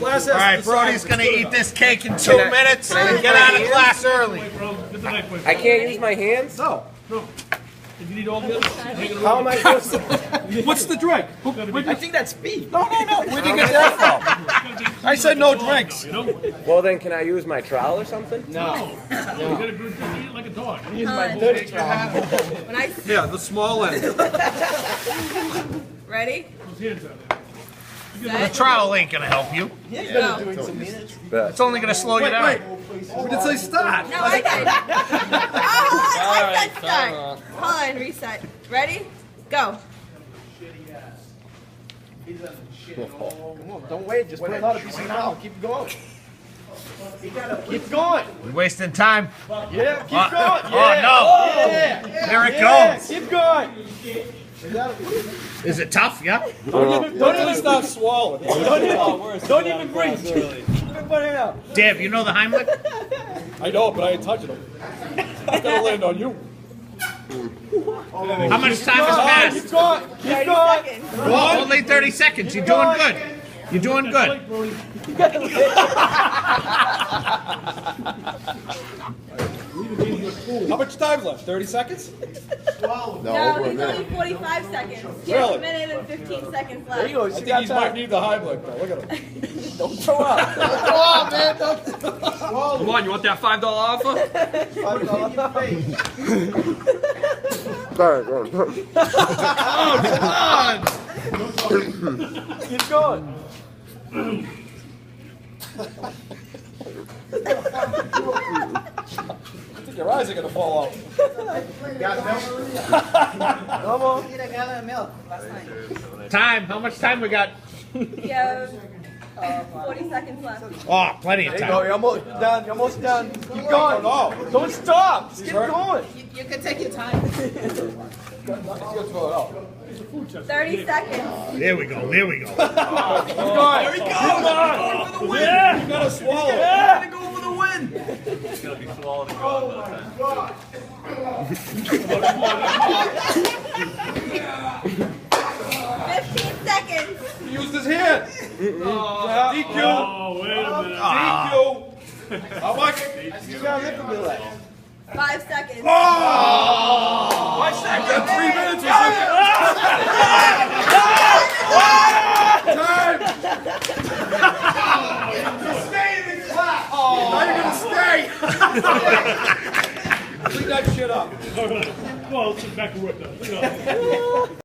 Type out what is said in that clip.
Class has All right, to decide Brody's if gonna it's good eat enough. this cake in 2 minutes and get out of class early. I can't use my hands? No. If you need all the others, hang it How around. am I supposed to? What's the drink? I think that's speed. No. Where'd you get that from? I said no drinks. You know? Well, then can I use my trowel or something? You gotta eat it like a dog. When I Yeah, the small end. ready? Those hands out there. The trowel ain't gonna help you. Go. It's only gonna slow you down. Wait. We did say start. No, I did. Oh, I said start. Hold on, reset. Ready? Go. Come on, don't wait. Just put another piece in your mouth. Keep going. Keep going. You're wasting time. Yeah, keep going. Oh no! Yeah. There it Yeah, goes. keep going. Is it tough? Yeah. Don't even stop swallowing. Don't even breathe. Keep putting it out. Dave, you know the Heimlich? I know, but I ain't touching them. I'm gonna land on you. How much time has Keep passed? going. Keep 30 going. seconds. Only 30 seconds. You're doing good. You're doing good. How much time's left? 30 seconds? No, there's only 45 seconds. He has Really? a minute and 15 seconds There you left. go. I think he might need the Heimlich though. Look at him. Don't throw up. Come on, you want that $5 offer? Keep going. I think your eyes are gonna fall out. Come on. Time. How much time we got? You have 40 seconds left. Oh, plenty of There you go. time. You're almost done. You're almost done. Keep going. Don't stop. Just keep going. You can take your time. He's gonna throw it out. 30 seconds. There we go. There we go. Keep going. There he goes. Yeah. You gotta swallow. Yeah. Go for the win. It's gonna be swallowed and gone by the time. 15 seconds. He used his hand. DQ. Oh, wait a minute. DQ. How much? You gotta lift him to that. 5 seconds. 5 seconds. 3 minutes or something. Time. Stay in the class. Now you're gonna stay. Clean that shit up. Well, let's get back to work now.